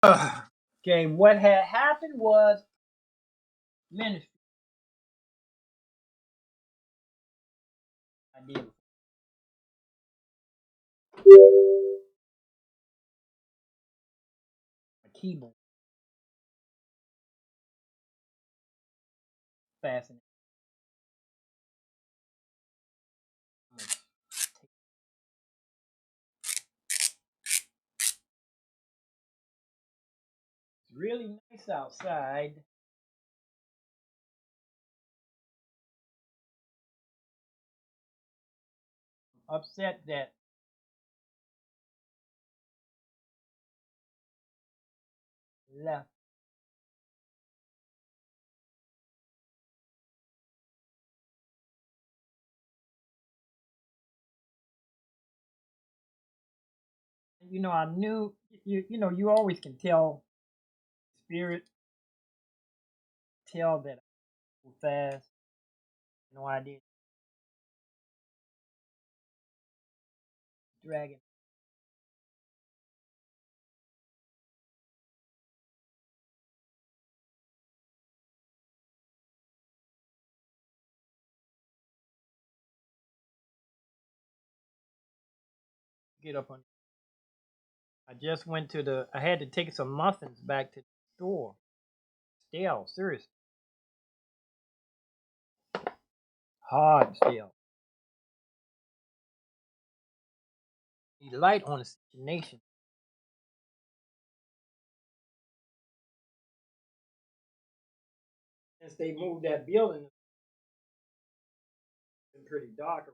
Okay, what had happened was ministry. I did a keyboard fastening. It's really nice outside. Upset that left. I knew you always can tell spirit, tell that I go fast. No idea. Dragon. Get up on. I just went to the. I had to take some muffins back to the store. Stale, seriously, hard stale. Need light on the nation. Since they moved that building, it's been pretty dark.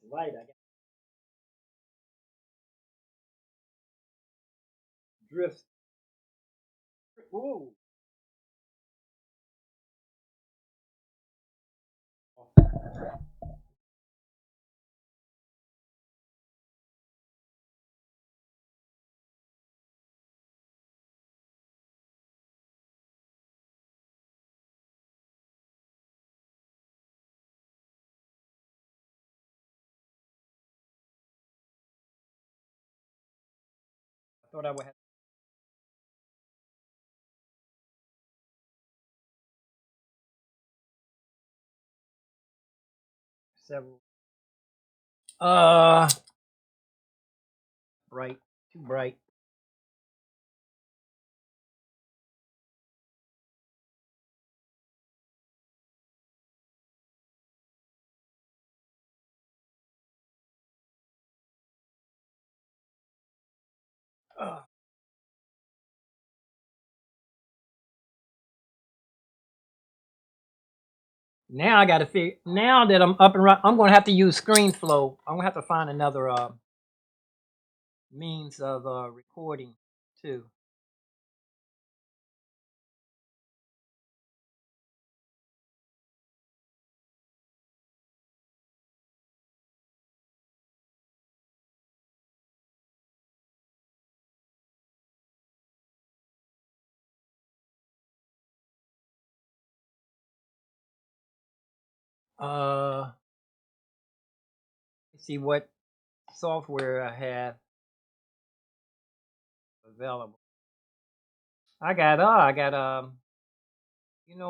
Light. I got drifts. Ooh. I thought I would have several. Uh, bright. Too bright. Uh, Now I got to figure. Now that I'm up and running, I'm gonna have to use ScreenFlow. I'm gonna have to find another means of recording too. Let's see what software I have available. I got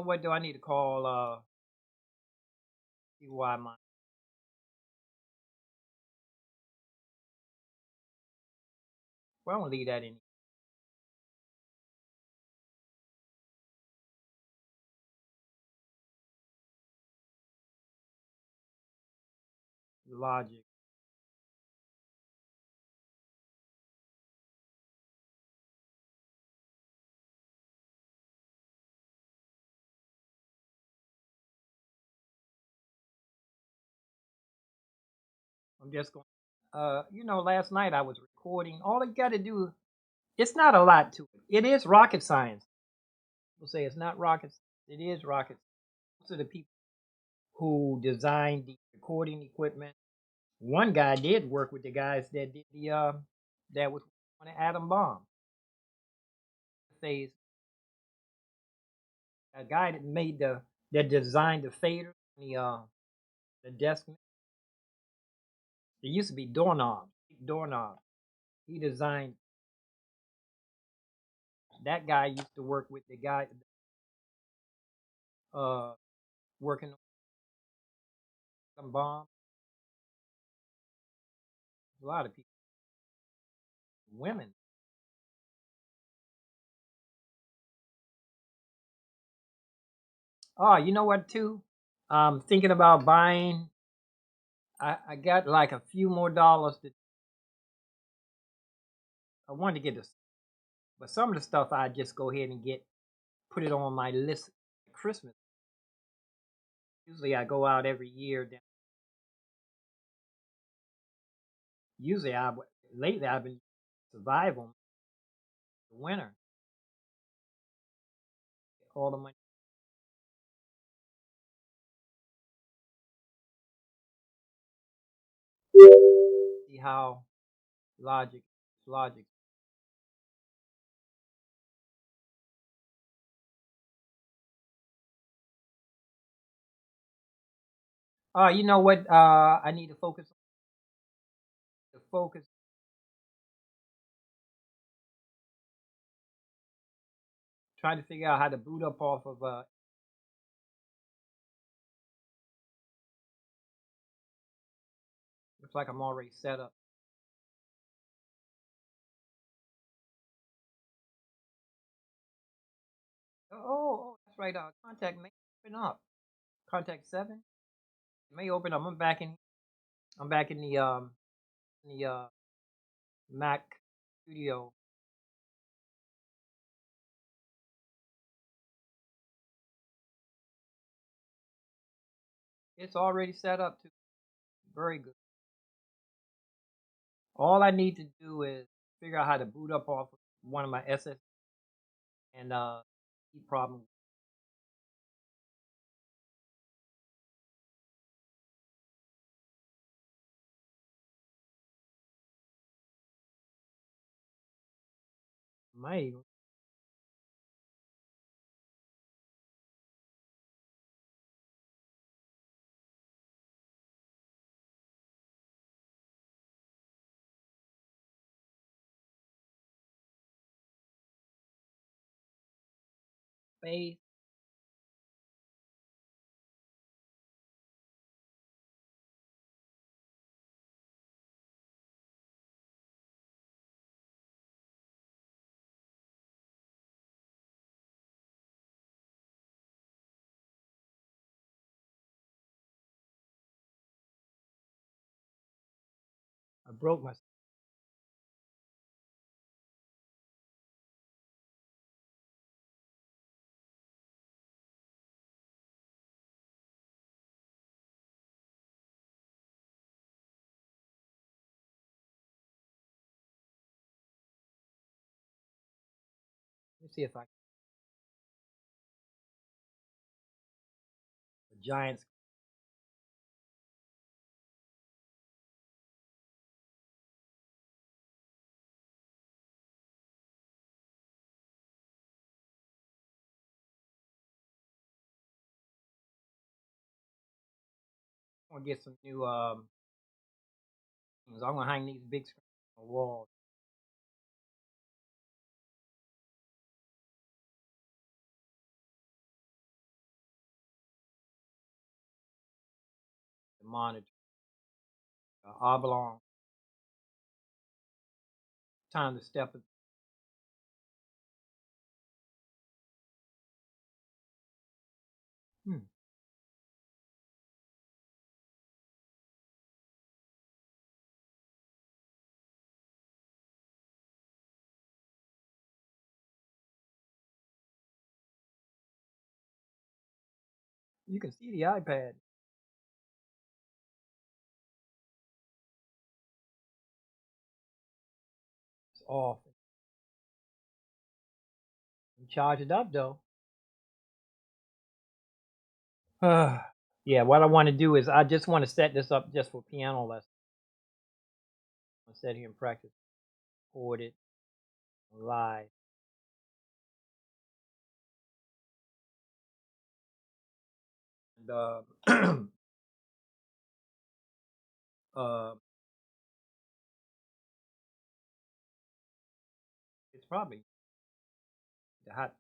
what do I need to call UY Well, I'm gonna leave that in Logic. I'm just going. Last night I was recording. All you got to do. It's not a lot to it. It is rocket science. People say it's not rocket. It is rocket. Most of the people who designed the recording equipment. One guy did work with the guys that did the that was on the atom bomb phase. A guy that made that designed the fader, the desk. It used to be doorknobs, doorknobs. He designed. That guy used to work with the guy uh working on some bomb. A lot of people, women. Oh, you know what too? Thinking about buying. I got like a few more dollars that I wanted to get this, but some of the stuff I just go ahead and get, put it on my list for Christmas. Usually I go out every year. Then usually lately I've been survival the winter. All the money. See how logic logic. You know what? I need to focus. To focus. Trying to figure out how to boot up off of. Looks like I'm already set up. Oh, that's right. Contact may open up. Contact 7 may open up. I'm back in the Mac Studio. It's already set up too. Very good. All I need to do is figure out how to boot up off of one of my SS and keep problem. My face. I broke my. Let me see if I the Giants. I'm gonna get some new things. I'm gonna hang these big screens on the wall. The monitor. Oblong. Time to step it. Hmm. You can see the iPad. It's off. And charge it up though. Yeah, what I want to do is I just want to set this up just for piano lessons. I'll sit here and practice. Record it live. And uh, It's probably the hot.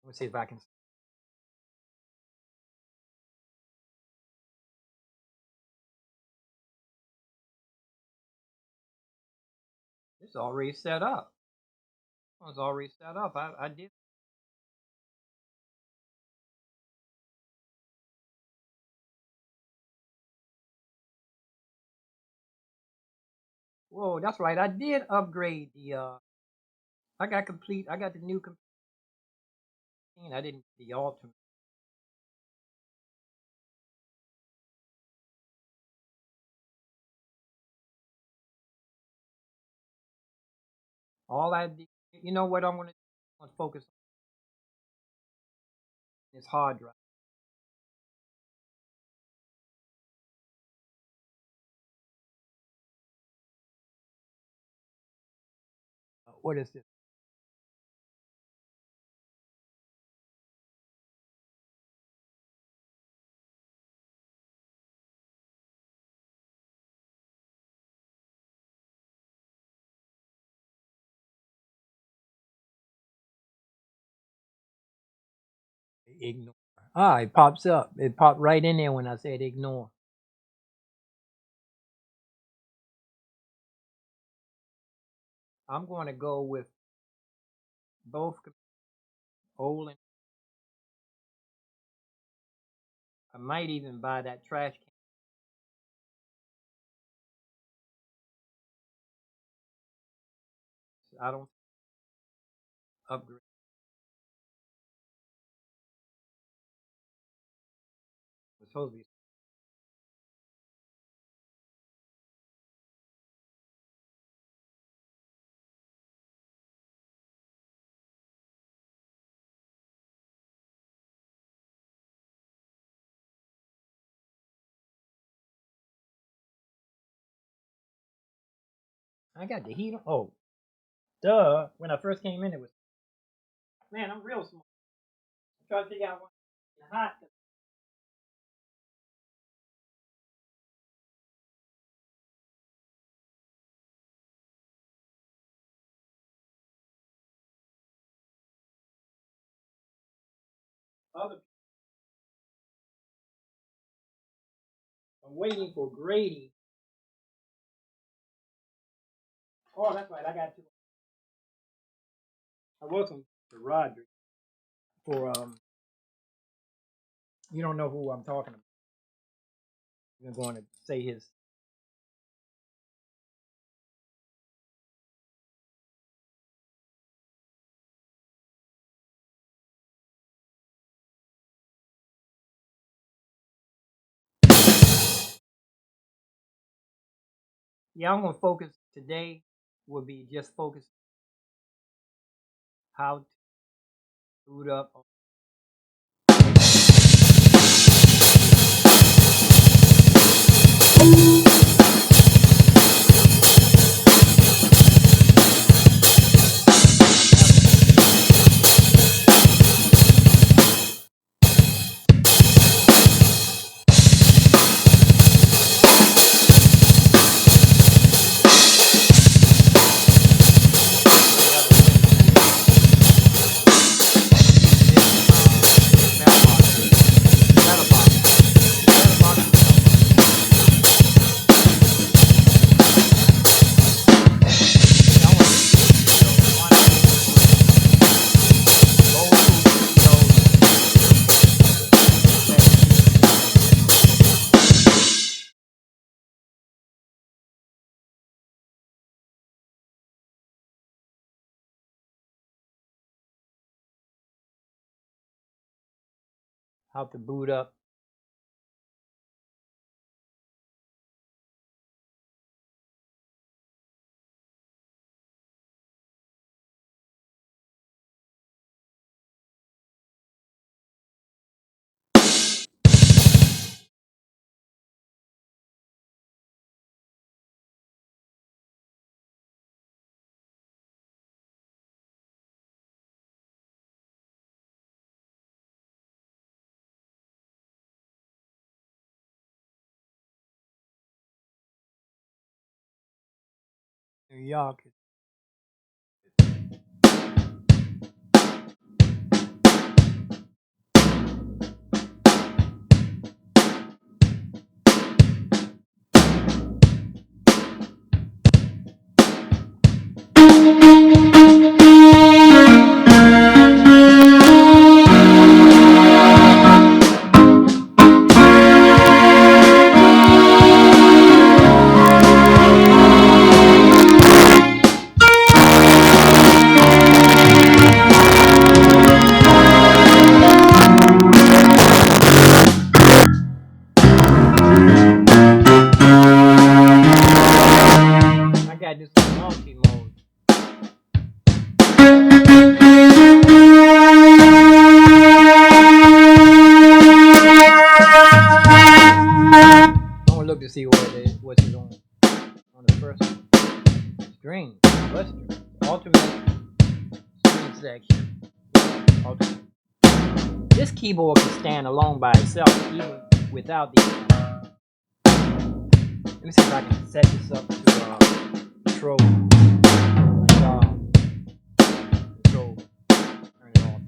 Let me see if I can. It's already set up. It's already set up. I did. Whoa, that's right. I did upgrade the. I got complete. I got the new complete. I didn't the ultimate. All I did. You know what I'm gonna do? I'm gonna focus on this hard drive. What is this? Ignore. Ah, it pops up. It popped right in there when I said ignore. I'm going to go with both old and I might even buy that trash can. I don't upgrade. It's supposed to be. I got the heat on. Oh, duh. When I first came in, it was man. I'm real small. I'm trying to figure out what's hot. Other. I'm waiting for Grady. Oh, that's right. I got two. I was on to Roderick for You don't know who I'm talking about. I'm going to say his. Yeah, I'm gonna focus today. Will be just focus how to boot up. How to boot up. New York. I got this multi mode. I want to look to see what's it on the first string, Buster, ultimate string section. Ultimate. This keyboard can stand alone by itself, even without the. Let me see if I can set this up to control. Control. Turn it on.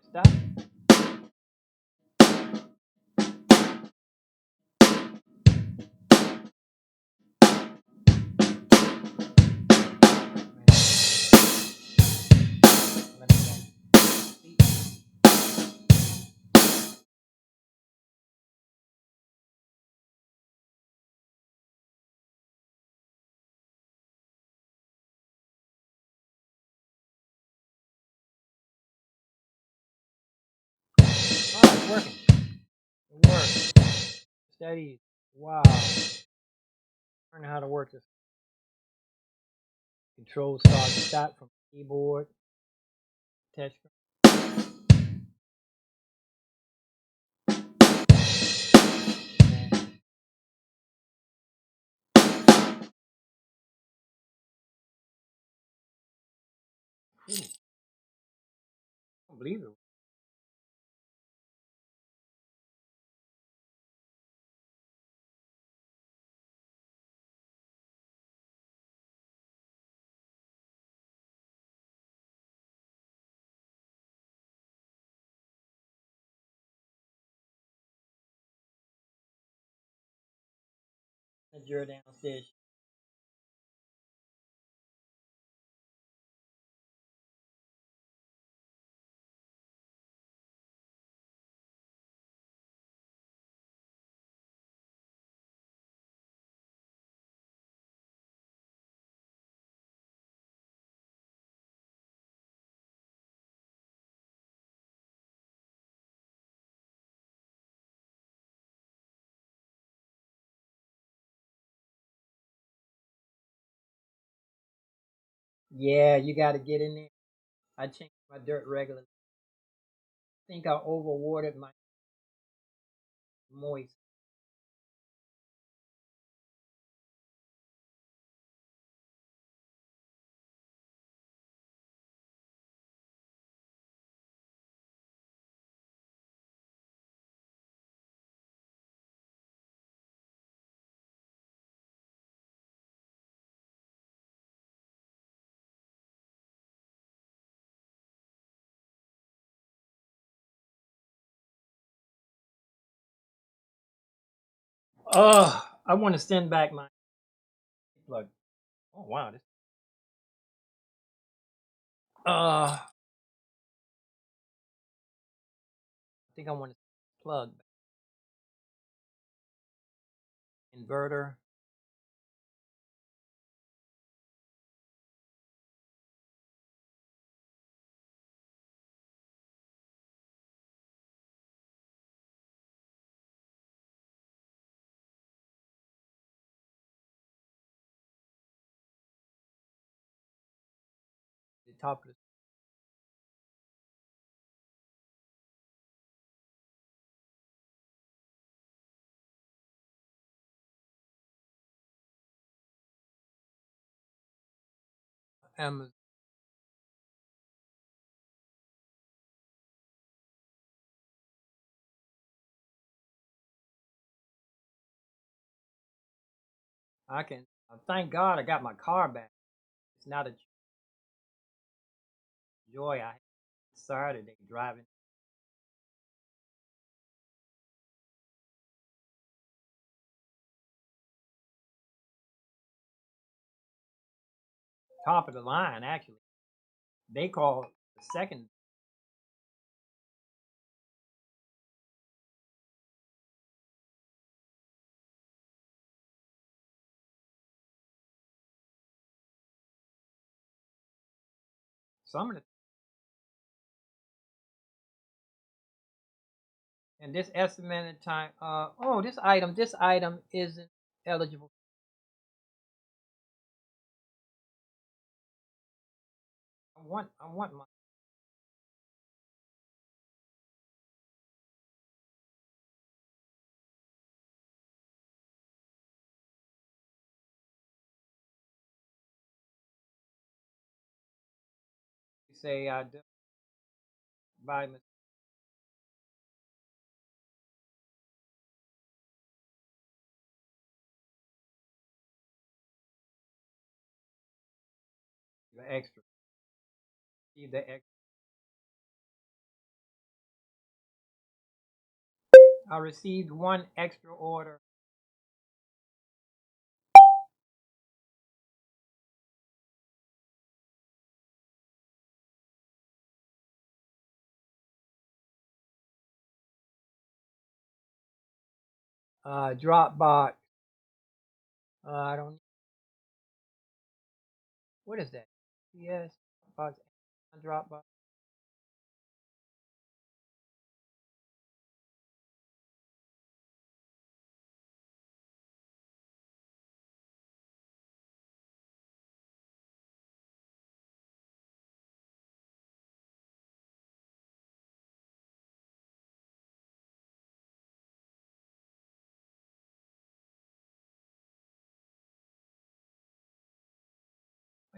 Stop. Oh, it's working. It works. Steady. Wow. Learn how to work this. Control start stop from keyboard. Touch. I don't believe it. You're downstairs. Yeah, you got to get in there. I changed my dirt regularly. I think I overwatered my moist. I want to send back my plug. Oh wow, this. I think I want to plug inverter. The top of the. Amazon. I can thank God I got my car back. It's not a joy I had Saturday driving top of the line. Actually, they call the second. Some of the and this estimated time. Oh, this item isn't eligible. I want my. Say I do buy the extra. See the extra. I received one extra order. Dropbox. I don't. What is that? Yes. Dropbox. Dropbox.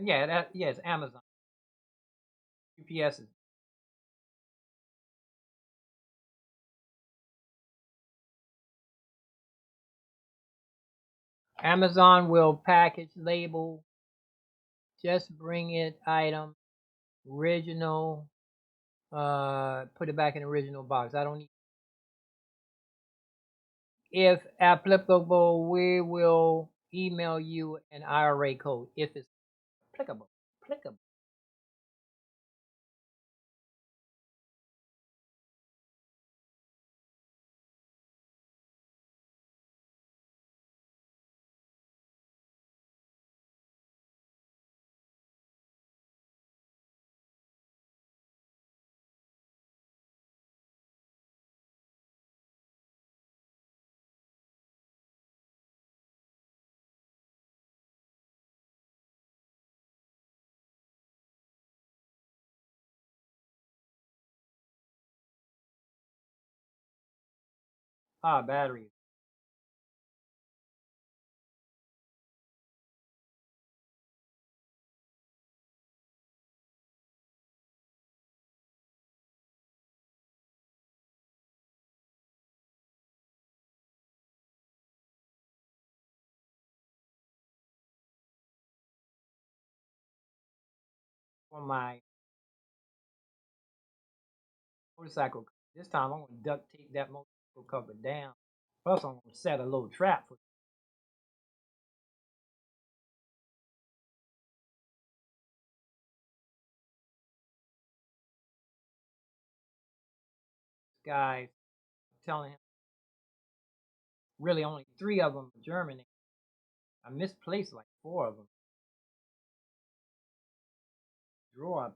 Yeah, that yes, Amazon. UPS is Amazon will package label. Just bring it item original. Put it back in the original box. I don't need. If applicable, we will email you an IRA code if it's applicable. Applicable. Batteries. For my motorcycle. This time I'm gonna duct tape that motorcycle cover down. Plus I'm gonna set a little trap for this guy. Telling him really only three of them are German. I misplaced like four of them. Drawer I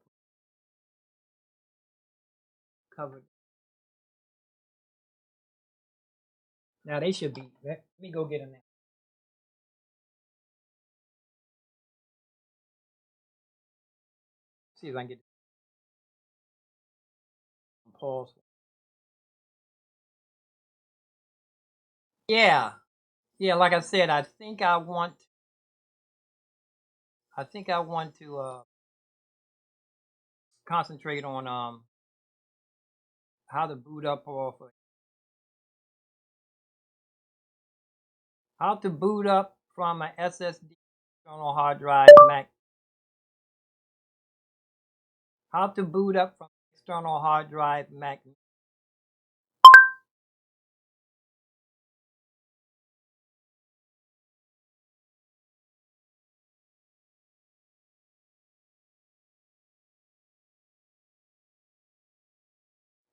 covered. Now they should be. Let me go get them now. See if I can get them pause. Yeah, yeah. Like I said, I think I want. I think I want to concentrate on how to boot up off of, how to boot up from an SSD external hard drive Mac. How to boot up from external hard drive Mac.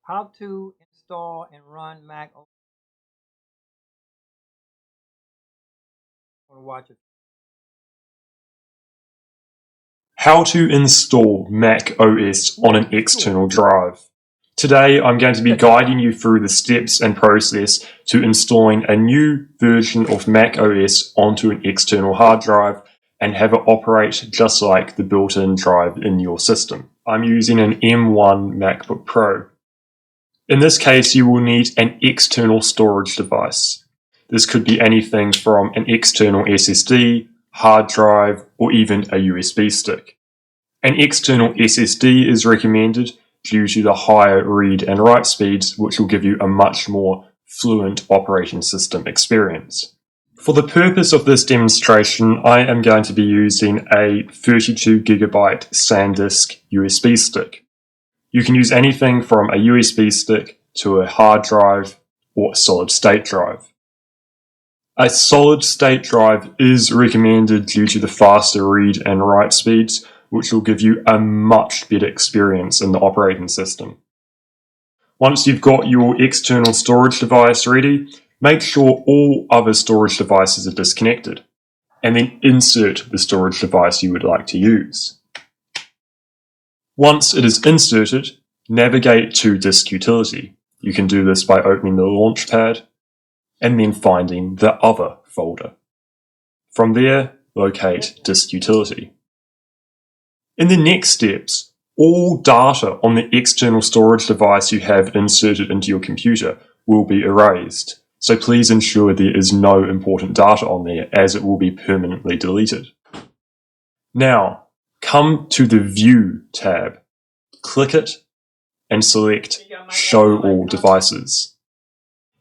How to install and run Mac OS. I want to watch it. How to install Mac OS on an external drive. Today I'm going to be guiding you through the steps and process to installing a new version of Mac OS onto an external hard drive and have it operate just like the built-in drive in your system. I'm using an M1 MacBook Pro. In this case, you will need an external storage device. This could be anything from an external SSD, hard drive, or even a USB stick. An external SSD is recommended due to the higher read and write speeds, which will give you a much more fluent operating system experience. For the purpose of this demonstration, I am going to be using a 32GB SanDisk USB stick. You can use anything from a USB stick to a hard drive or a solid state drive. A solid state drive is recommended due to the faster read and write speeds, which will give you a much better experience in the operating system. Once you've got your external storage device ready, make sure all other storage devices are disconnected, and then insert the storage device you would like to use. Once it is inserted, navigate to Disk Utility. You can do this by opening the Launchpad and then finding the Other folder. From there, locate Disk Utility. In the next steps, all data on the external storage device you have inserted into your computer will be erased, so please ensure there is no important data on there, as it will be permanently deleted. Now, come to the View tab, click it, and select Show All Devices.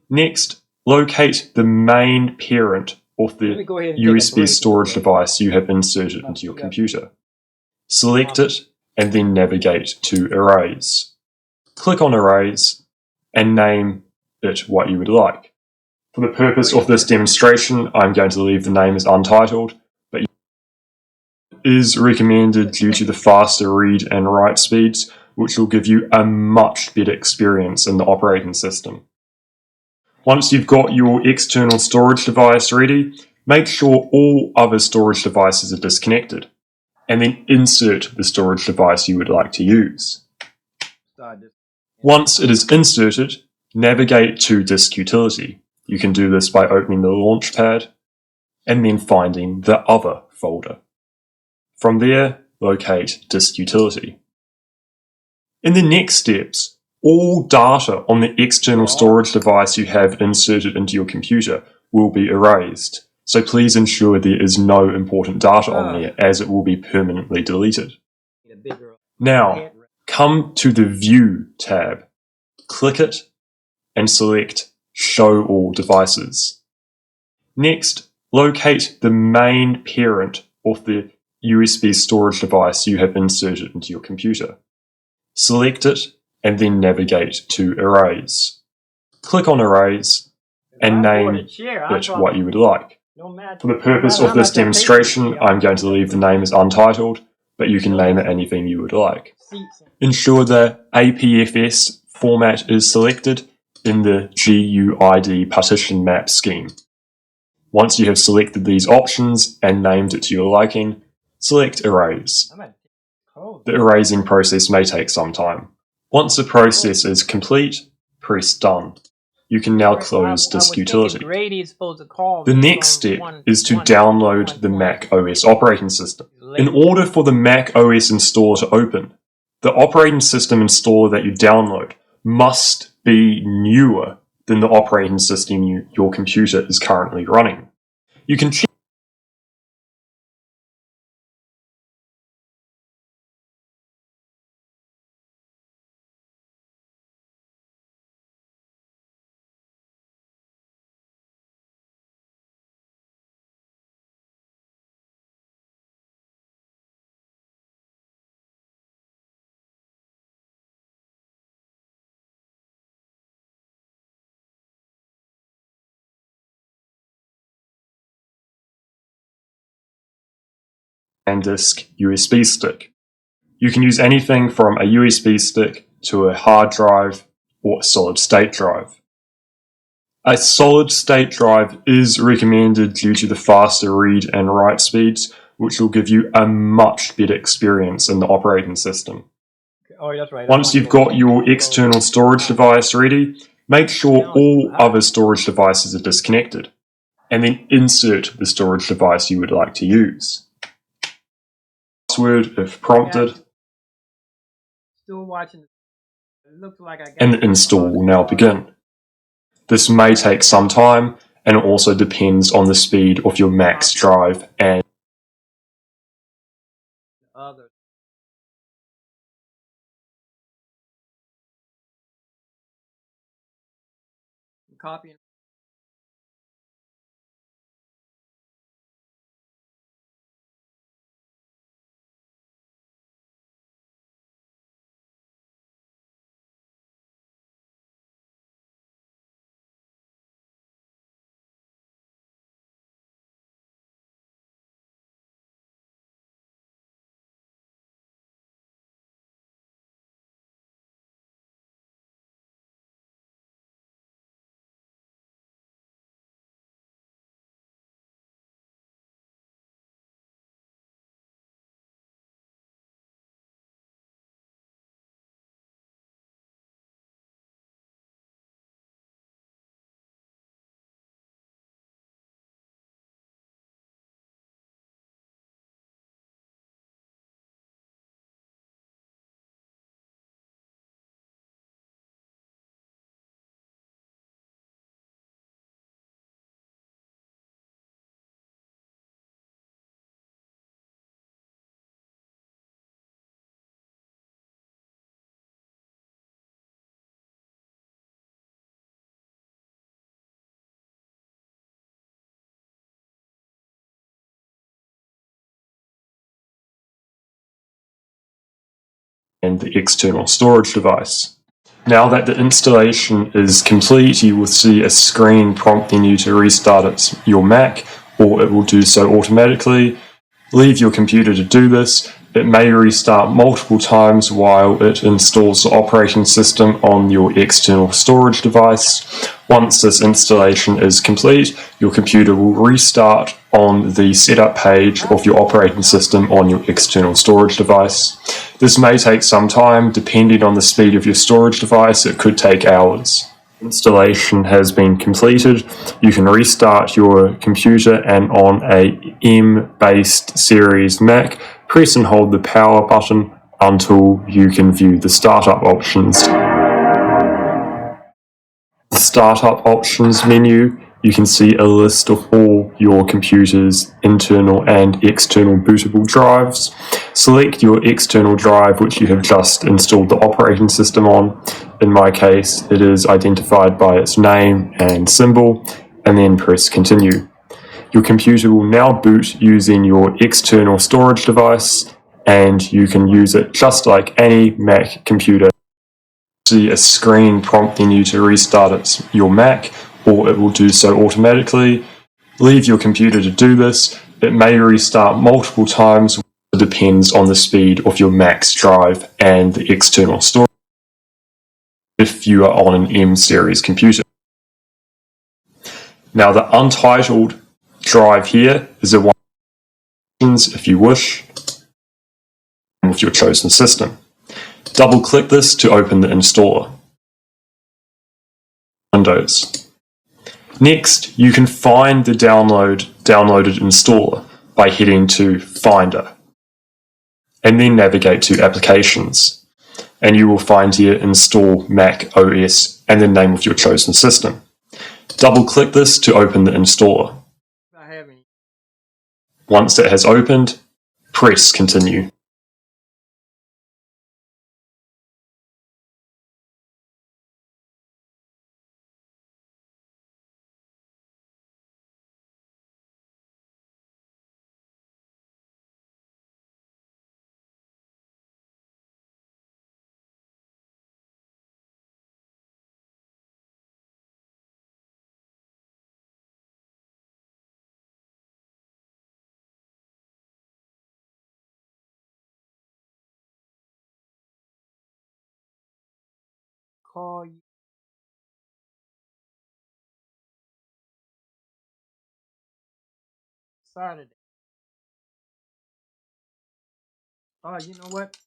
Next, locate the main parent of the USB storage device you have inserted into your computer. Select it and then navigate to Erase. Click on Erase and name it what you would like. For the purpose of this demonstration, I'm going to leave the name as Untitled, but it is recommended due to the faster read and write speeds, which will give you a much better experience in the operating system. Once you've got your external storage device ready, make sure all other storage devices are disconnected, and then insert the storage device you would like to use. Once it is inserted, navigate to Disk Utility. You can do this by opening the Launchpad and then finding the Other folder. From there, locate Disk Utility. In the next steps, all data on the external storage device you have inserted into your computer will be erased, so please ensure there is no important data on there, as it will be permanently deleted. Now, come to the View tab, click it, and select Show All Devices. Next, locate the main parent of the USB storage device you have inserted into your computer. Select it and then navigate to Erase. Click on Erase and name it what you would like. For the purpose of this demonstration, I'm going to leave the name as Untitled, but you can name it anything you would like. Ensure the APFS format is selected in the GUID partition map scheme. Once you have selected these options and named it to your liking, select Erase. The erasing process may take some time. Once the process is complete, press Done. You can now close Disk Utility. The next step is to download the Mac OS operating system. In order for the Mac OS installer to open, the operating system installer that you download must be newer than the operating system your computer is currently running. You can check and disk USB stick. You can use anything from a USB stick to a hard drive or a solid state drive. A solid state drive is recommended due to the faster read and write speeds, which will give you a much better experience in the operating system. Oh, that's right. Once you've got your external storage device ready, make sure all other storage devices are disconnected, and then insert the storage device you would like to use. Password if prompted, Still watching. It looks like I got and the install will now begin. This may take some time, and it also depends on the speed of your max drive and other. Copying. the external storage device. Now that the installation is complete, you will see a screen prompting you to restart your Mac, or it will do so automatically. Leave your computer to do this. It may restart multiple times while it installs the operating system on your external storage device. Once this installation is complete, your computer will restart on the setup page of your operating system on your external storage device. This may take some time, depending on the speed of your storage device. It could take hours. Installation has been completed. You can restart your computer, and on a M-based series Mac, press and hold the power button until you can view the startup options. The startup options menu, you can see a list of all your computer's internal and external bootable drives. Select your external drive which you have just installed the operating system on. In my case, it is identified by its name and symbol, and then press continue. Your computer will now boot using your external storage device, and you can use it just like any Mac computer. See a screen prompting you to restart your Mac, or it will do so automatically. Leave your computer to do this. It may restart multiple times. It depends on the speed of your Mac's drive and the external storage if you are on an M series computer. Now the untitled drive here is a one if you wish with your chosen system. Double click this to open the installer. Windows. Next, you can find the downloaded installer by heading to Finder, and then navigate to Applications, and you will find here Install Mac OS and the name of your chosen system. Double click this to open the installer. Once it has opened, press Continue. call you Saturday. Oh, you know what?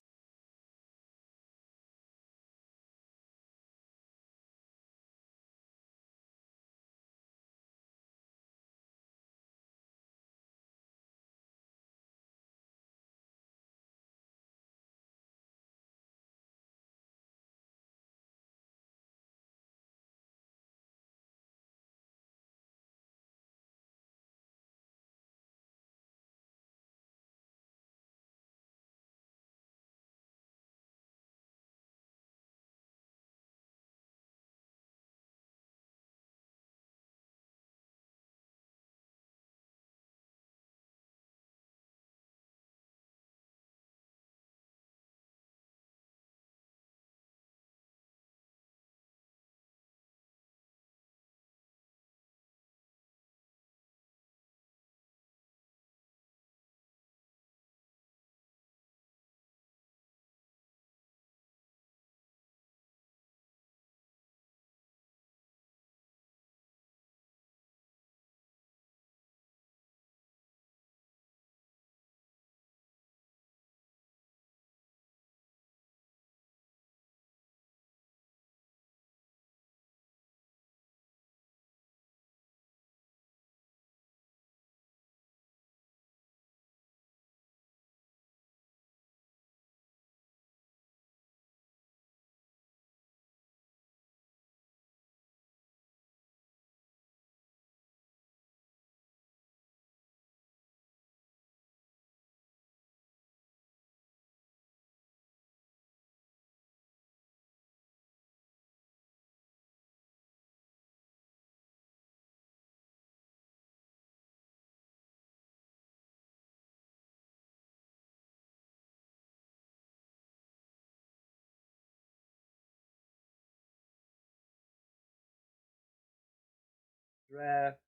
Draft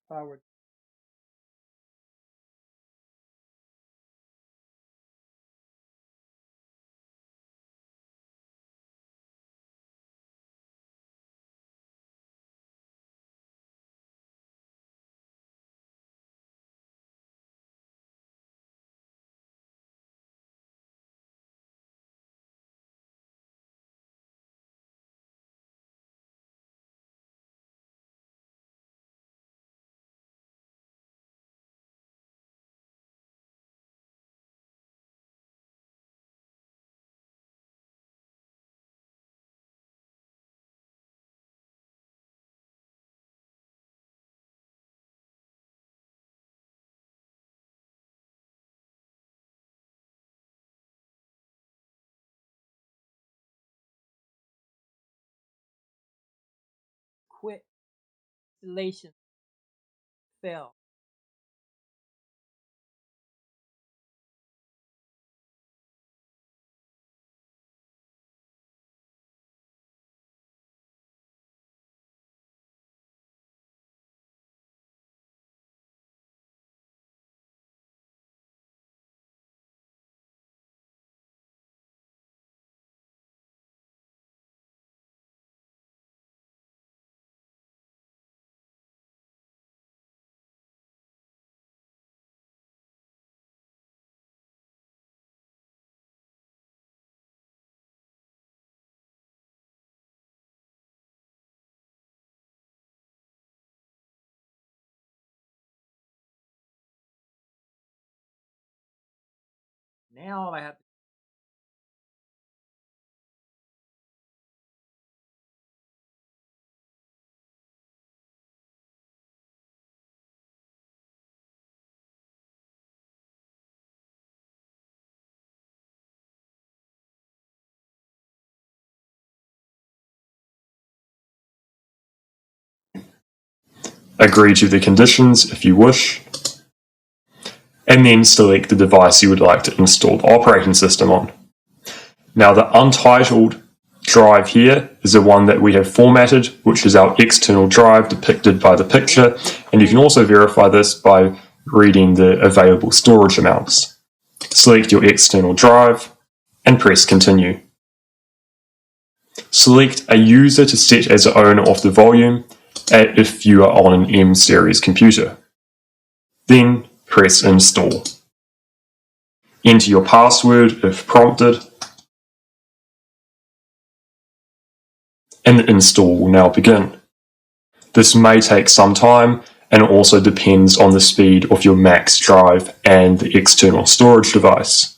power. Quit installation fail. Now all I have to Agree to the conditions if you wish, and then select the device you would like to install the operating system on. Now the untitled drive here is the one that we have formatted, which is our external drive depicted by the picture, and you can also verify this by reading the available storage amounts. Select your external drive and press continue. Select select a user to set as the owner of the volume if you are on an M series computer. Then press install. Enter your password if prompted, and the install will now begin. This may take some time, and it also depends on the speed of your Mac's drive and the external storage device.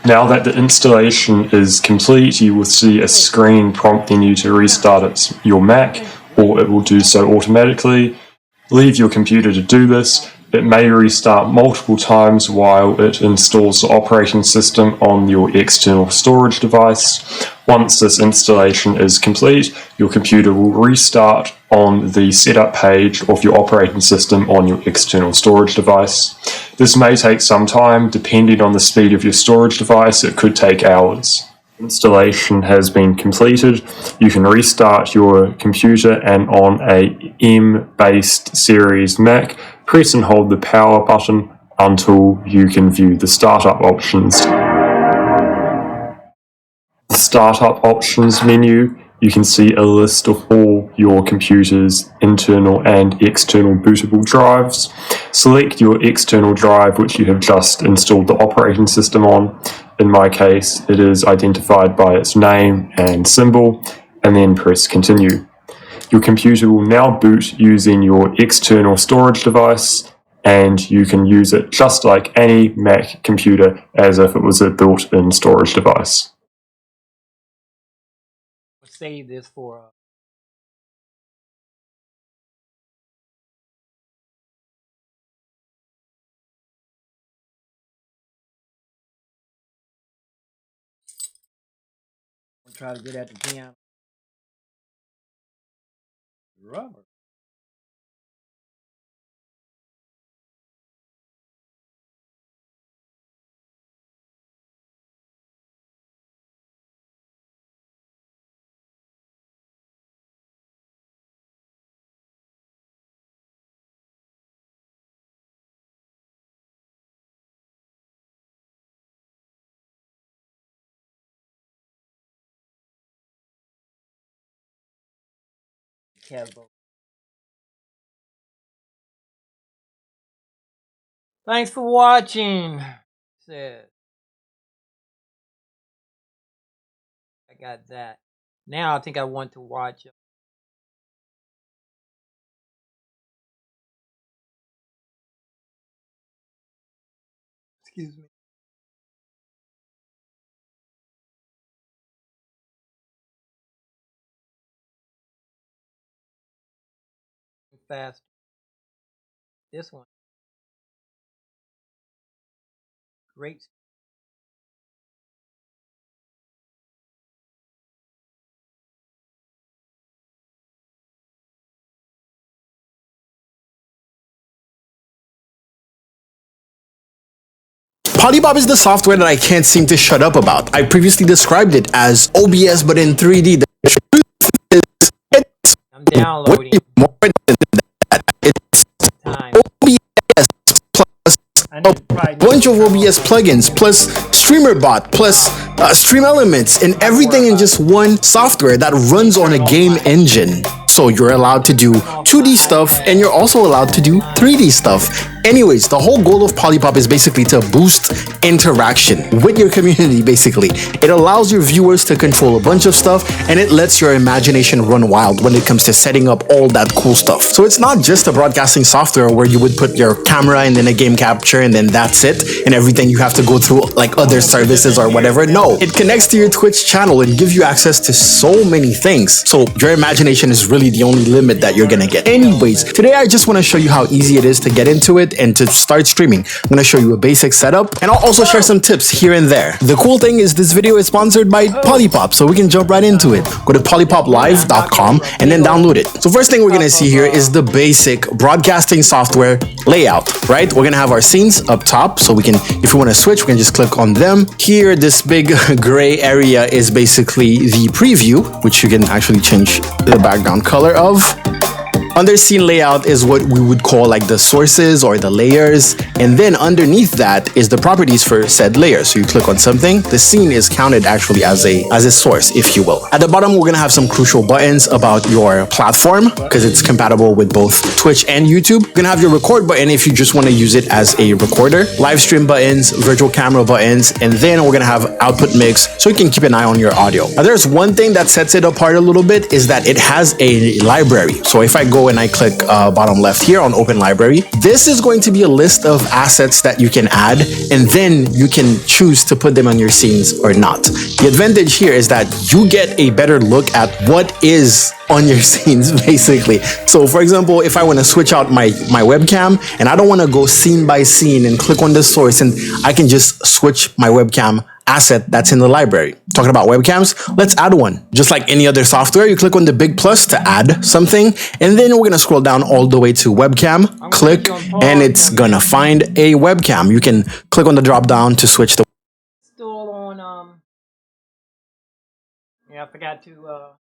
Now that the installation is complete, you will see a screen prompting you to restart your Mac, or it will do so automatically. Leave your computer to do this. It may restart multiple times while it installs the operating system on your external storage device. Once this installation is complete, your computer will restart on the setup page of your operating system on your external storage device. This may take some time, depending on the speed of your storage device. It could take hours. Installation has been completed. You can restart your computer, and on a M-based series Mac, press and hold the power button until you can view the startup options. The startup options menu, you can see a list of all your computer's internal and external bootable drives. Select your external drive which you have just installed the operating system on. In my case, it is identified by its name and symbol, and then press continue. Your computer will now boot using your external storage device, and you can use it just like any Mac computer as if it was a built-in storage device. Save this for I'll try to get at the piano. Rubber. Casbo. Thanks for watching. Said I got that. Now I think I want to watch. Excuse me. Fast. This one. Great. Polypop is the software that I can't seem to shut up about. I previously described it as OBS but in 3D. The truth is, it's I'm downloading. way more than that. It's Time. OBS plus I a need to try bunch of OBS plugins plus StreamerBot plus Stream Elements and everything in just one software that runs on a game engine. So you're allowed to do 2D stuff and you're also allowed to do 3D stuff. Anyways, the whole goal of Polypop is basically to boost interaction with your community, basically. It allows your viewers to control a bunch of stuff, and it lets your imagination run wild when it comes to setting up all that cool stuff. So it's not just a broadcasting software where you would put your camera and then a game capture and then that's it, and everything you have to go through like other services or whatever. No, it connects to your Twitch channel and gives you access to so many things. So your imagination is really the only limit that you're gonna get. Anyways, today I just want to show you how easy it is to get into it and to start streaming. I'm going to show you a basic setup, and I'll also share some tips here and there. The cool thing is this video is sponsored by Polypop, so we can jump right into it. Go to polypoplive.com and then download it. So first thing we're going to see here is the basic broadcasting software layout, right? We're going to have our scenes up top, so we can, if we want to switch, we can just click on them. Here, this big gray area is basically the preview, which you can actually change the background color of. Under scene layout is what we would call like the sources or the layers. And then underneath that is the properties for said layer. So you click on something, the scene is counted actually as a source, if you will. At the bottom, we're gonna have some crucial buttons about your platform because it's compatible with both Twitch and YouTube. You're gonna have your record button if you just wanna use it as a recorder, live stream buttons, virtual camera buttons, and then we're gonna have output mix so you can keep an eye on your audio. Now, there's one thing that sets it apart a little bit is that it has a library. So if I go and I click bottom left here on open library, this is going to be a list of assets that you can add, and then you can choose to put them on your scenes or not. The advantage here is that you get a better look at what is on your scenes basically. So for example, if I want to switch out my webcam and I don't want to go scene by scene and click on the source, and I can just switch my webcam asset that's in the library. Talking about webcams, let's add one. Just like any other software, you click on the big plus to add something, and then we're gonna scroll down all the way to webcam, click, and it's gonna find a webcam. You can click on the drop down to switch the. Still on. Yeah, I forgot to.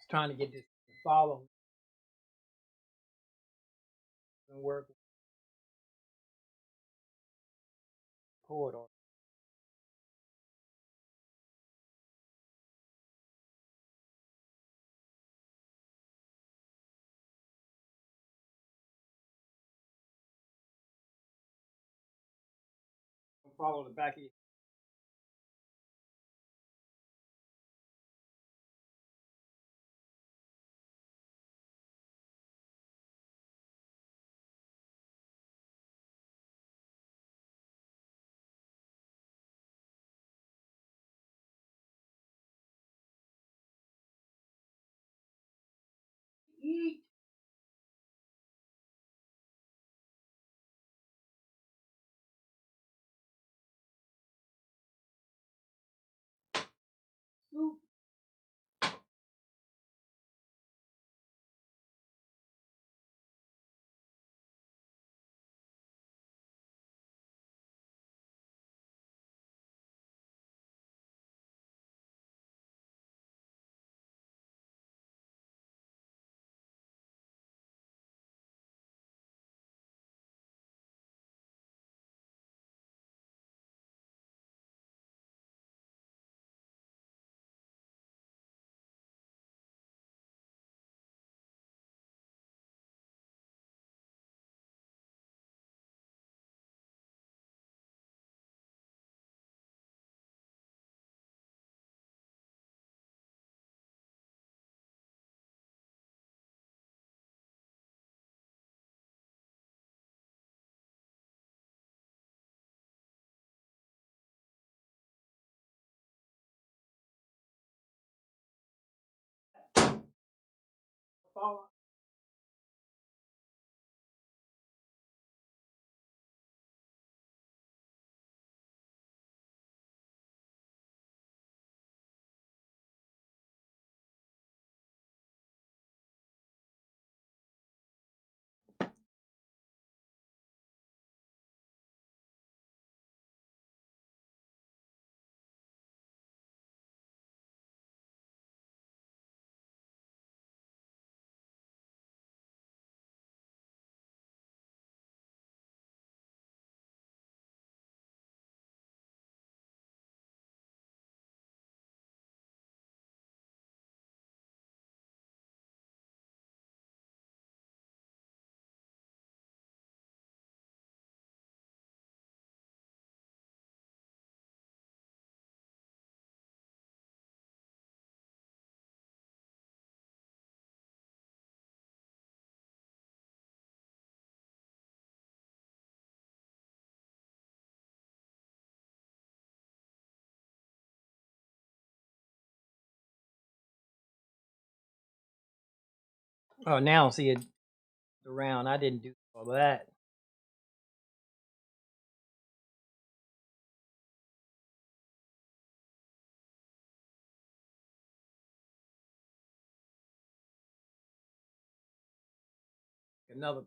Trying to get this to follow and work record on. Follow the back of your. Follow. Oh, now see it around. I didn't do all that. another.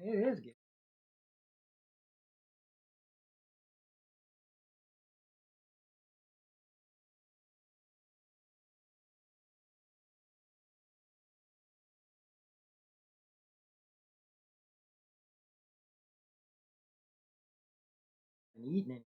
And it is getting. And eating it.